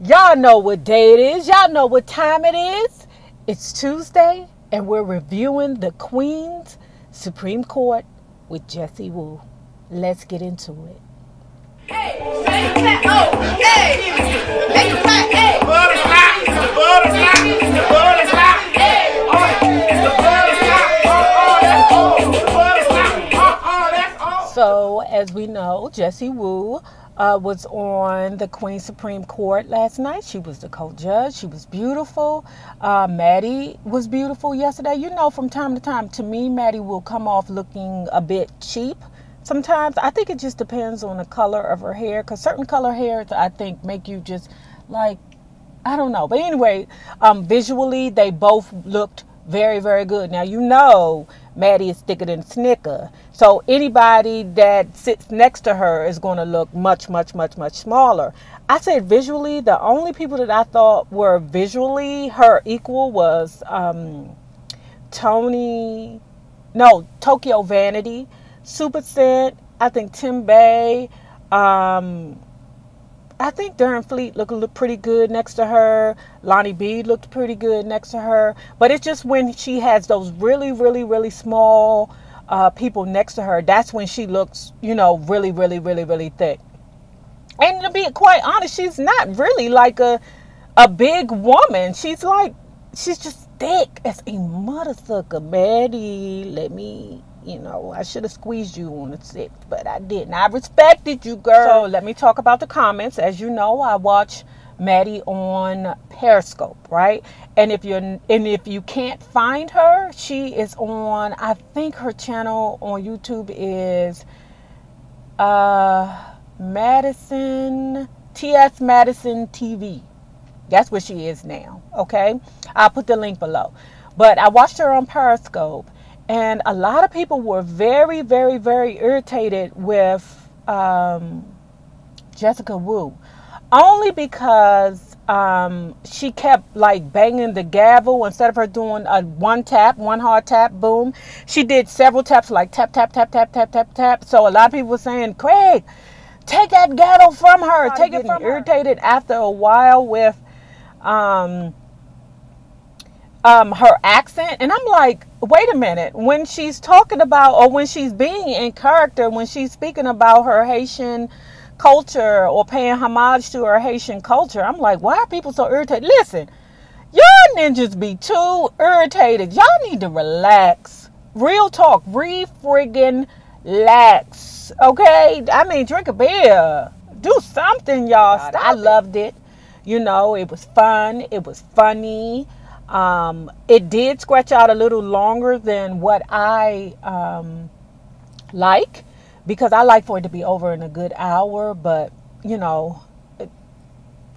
Y'all know what day it is. Y'all know what time it is. It's Tuesday, and we're reviewing the Queen's Supreme Court with JessieWoo. Let's get into it. Hey, make it clap. Oh, hey, make it clap. Hey, butterfly, butterfly, butterfly. Hey, that's all. So, as we know, JessieWoo was on the Queen's Supreme Court last night. She was the co-judge. She was beautiful. Maddie was beautiful yesterday. You know, from time to time, to me, Maddie will come off looking a bit cheap. Sometimes I think it just depends on the color of her hair, because certain color hairs I think make you just like, I don't know. But anyway, visually they both looked very, very good. Now, you know, Maddie is thicker than Snicker. So anybody that sits next to her is going to look much, much, much, much smaller. I said visually, the only people that I thought were visually her equal was Tokyo Vanity, Super Scent, I think Tim Bay, I think Durham Fleet looked pretty good next to her. Lonnie B looked pretty good next to her. But it's just when she has those really, really, really small people next to her, that's when she looks, you know, really, really, really, really thick. And to be quite honest, she's not really like a big woman. She's just thick as a motherfucker. Maddie, let me... You know, I should have squeezed you on the sixth, but I didn't. I respected you, girl. So let me talk about the comments. As you know, I watch Maddie on Periscope, right? And if you can't find her, she is on, I think her channel on YouTube is Madison TS Madison TV. That's where she is now. Okay, I'll put the link below. But I watched her on Periscope. And a lot of people were very, very, very irritated with JessieWoo. Only because she kept like banging the gavel instead of her doing a one hard tap, boom. She did several taps, like tap, tap, tap, tap, tap, tap, tap. So a lot of people were saying, Craig, take that gavel from her. Take it from her. Irritated after a while with her accent. And I'm like, wait a minute, when she's talking about, or when she's being in character, when she's speaking about her Haitian culture or paying homage to her Haitian culture, I'm like, why are people so irritated? Listen, y'all ninjas be too irritated. Y'all need to relax. Real talk, friggin' relax. Okay, I mean, drink a beer, do something, y'all. I loved it. You know, it was fun, it was funny. It did stretch out a little longer than what I like, because I like for it to be over in a good hour. But you know,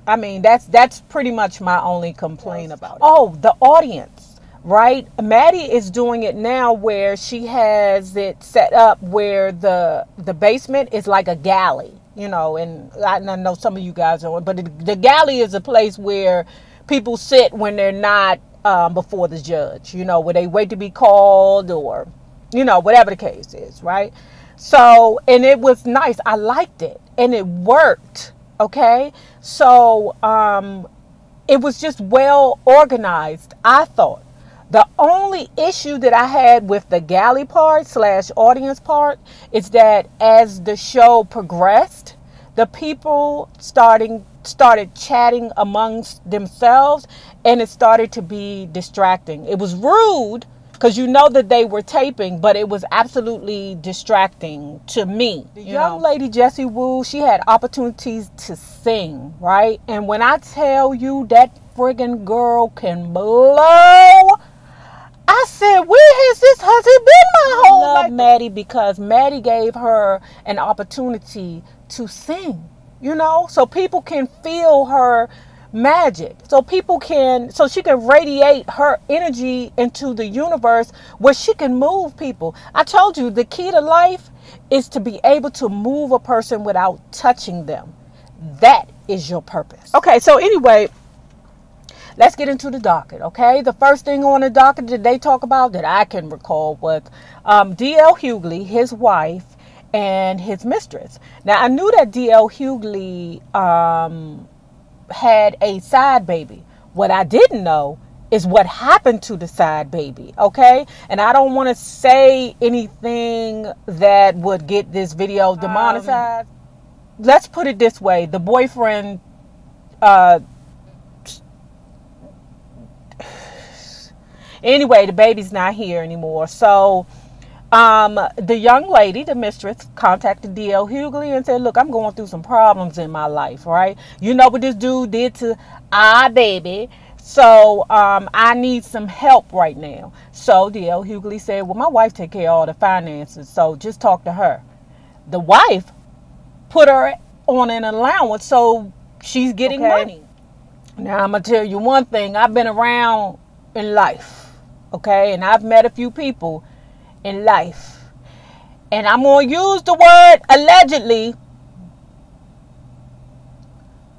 I mean, that's pretty much my only complaint about it. Oh, the audience, right? Maddie is doing it now where she has it set up where the basement is like a galley, you know. And I know some of you guys are, but the galley is a place where people sit when they're not before the judge, you know, where they wait to be called, or, you know, whatever the case is, right? So, and it was nice. I liked it, and it worked. Okay, so it was just well organized, I thought. The only issue that I had with the galley part / audience part is that as the show progressed, the people started chatting amongst themselves, and it started to be distracting. It was rude because you know that they were taping, but it was absolutely distracting to me. The young lady JessieWoo, she had opportunities to sing, right? And when I tell you that friggin' girl can blow, I said, where has this hussy been my whole life? I love Maddie because Maddie gave her an opportunity to sing, you know, so people can feel her magic, so she can radiate her energy into the universe where she can move people. I told you the key to life is to be able to move a person without touching them. That is your purpose. Okay, so anyway, let's get into the docket, okay? The first thing on the docket that they talk about that I can recall was D.L. Hughley, his wife, and his mistress. Now, I knew that D.L. Hughley had a side baby. What I didn't know is what happened to the side baby, okay? And I don't want to say anything that would get this video demonetized. Let's put it this way. The boyfriend, anyway, the baby's not here anymore. So the young lady, the mistress, contacted D.L. Hughley and said, look, I'm going through some problems in my life, right? You know what this dude did to our baby. So I need some help right now. So D.L. Hughley said, well, my wife take care of all the finances, so just talk to her. The wife put her on an allowance, so she's getting money. Now, I'm going to tell you one thing. I've been around in life, okay? And I've met a few people in life. And I'm going to use the word allegedly.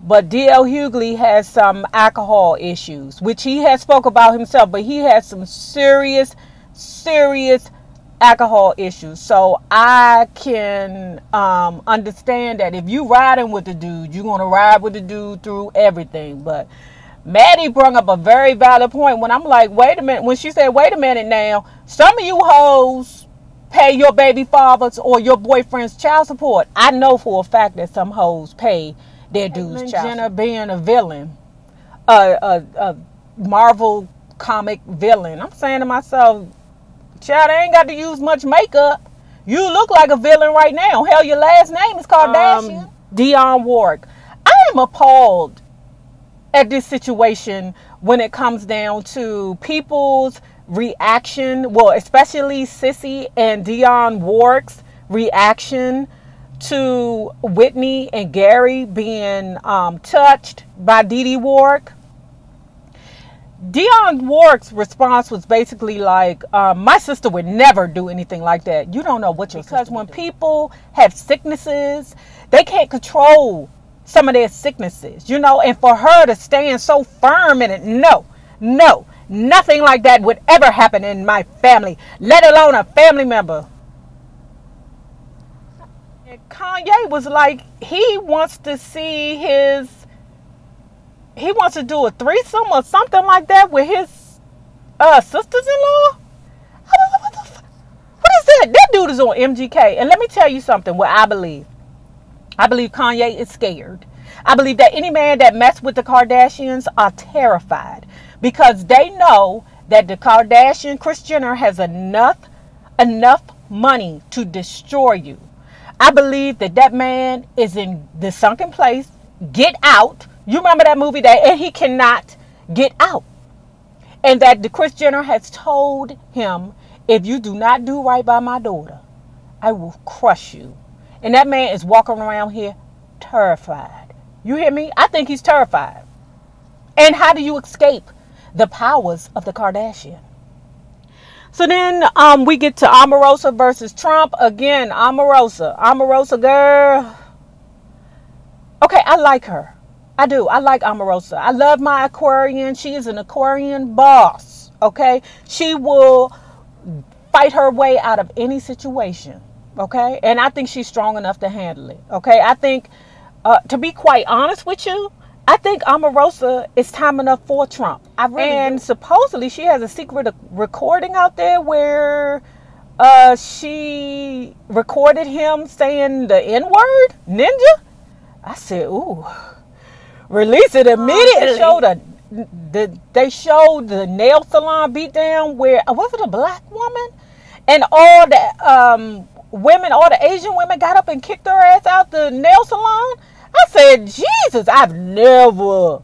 But D.L. Hughley has some alcohol issues, which he has spoke about himself. But he has some serious alcohol issues. So I can understand that if you riding with the dude, you're going to ride with the dude through everything. But Maddie brought up a very valid point when I'm like, wait a minute. When she said, wait a minute now, some of you hoes pay your baby fathers or your boyfriend's child support. I know for a fact that some hoes pay their dude's child. Jenner being a villain, a Marvel comic villain. I'm saying to myself, child, I ain't got to use much makeup. You look like a villain right now. Hell, your last name is Kardashian. Dionne Warg. I am appalled at this situation when it comes down to people's reaction. Well, especially Sissy and Dionne Warg's reaction to Whitney and Gary being touched by Dee Warg. Dionne Warg's response was basically like, my sister would never do anything like that. You don't know what your sister would do. Because when people have sicknesses, they can't control some of their sicknesses, you know, and for her to stand so firm in it, no, nothing like that would ever happen in my family, let alone a family member. And Kanye was like, he wants to do a threesome or something like that with his sisters-in-law. What is that? That dude is on MGK. And let me tell you something, what I believe. I believe Kanye is scared. I believe that any man that mess with the Kardashians are terrified because they know that the Kardashian, Kris Jenner, has enough money to destroy you. I believe that man is in the sunken place. Get out. You remember that movie and he cannot get out. And that the Kris Jenner has told him, if you do not do right by my daughter, I will crush you. And that man is walking around here terrified. You hear me? I think he's terrified. And how do you escape the powers of the Kardashian? So then we get to Omarosa versus Trump. Again, Omarosa, girl. Okay, I like her. I do. I like Omarosa. I love my Aquarian. She is an Aquarian boss. Okay? She will fight her way out of any situation. Okay? And I think she's strong enough to handle it. Okay? I think, to be quite honest with you, I think Omarosa is time enough for Trump. And supposedly she has a secret recording out there where she recorded him saying the N-word, ninja. I said, ooh, release it immediately. They showed the nail salon beatdown where, was it a black woman? And all the women, all the Asian women got up and kicked her ass out the nail salon. I said, Jesus, I've never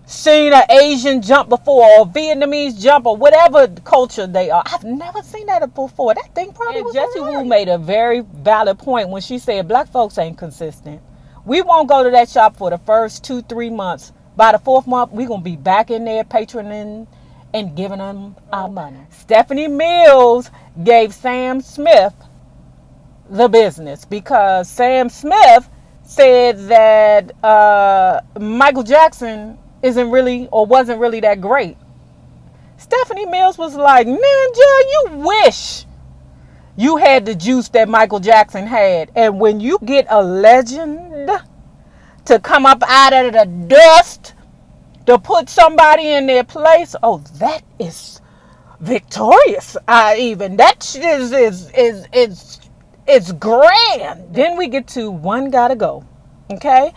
seen an Asian jump before, or Vietnamese jump, or whatever culture they are. I've never seen that before. That thing probably was JessieWoo made a very valid point when she said black folks ain't consistent. We won't go to that shop for the first 2-3 months. By the 4th month, we're going to be back in there patroning and giving them our money. Stephanie Mills gave Sam Smith the business because Sam Smith said that Michael Jackson isn't really or wasn't really that great. Stephanie Mills was like, Ninja, you wish you had the juice that Michael Jackson had. And when you get a legend to come up out of the dust to put somebody in their place. Oh, that is victorious. Even that is grand. Then we get to One Gotta Go. Okay.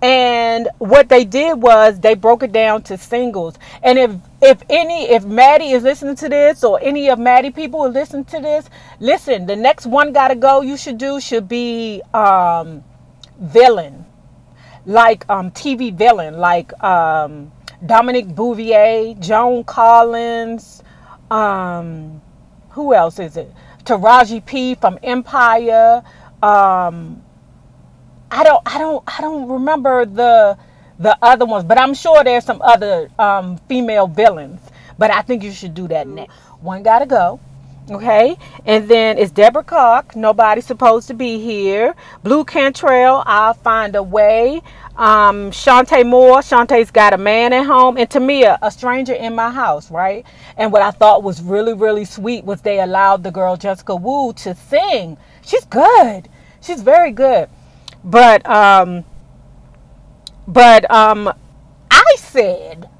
And what they did was they broke it down to singles. And if Maddie is listening to this, or any of Maddie people are listening to this, listen, the next One Gotta Go you should do should be villain. Like TV villain, like Dominic Bouvier, Joan Collins, who else is it? Taraji P from Empire. I don't remember the other ones, but I'm sure there's some other female villains. But I think you should do that next. One Gotta Go. Okay, and then it's Deborah Cock, Nobody's Supposed to Be Here. Blue Cantrell, I'll Find a Way. Shantae Moore, Shantae's Got a Man at Home. And Tamia, A Stranger in My House, right? And what I thought was really, really sweet was they allowed the girl JessieWoo to sing. She's good. She's very good. But I said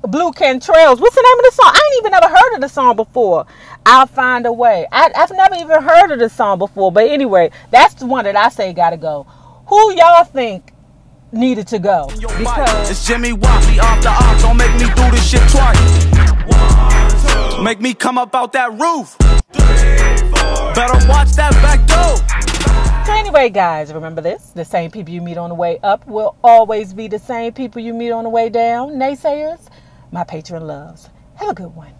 Blue Cantrell's, what's the name of the song? I ain't even never heard of the song before. I'll Find a Way. I've never even heard of the song before. But anyway, that's the one that I say gotta go. Who y'all think needed to go? Because it's Jimmy Watley off the off. Don't make me do this shit twice. 1, 2. Make me come up out that roof. 3, 4. Better watch that back door. So anyway, guys, remember this. The same people you meet on the way up will always be the same people you meet on the way down. Naysayers, my patron loves. Have a good one.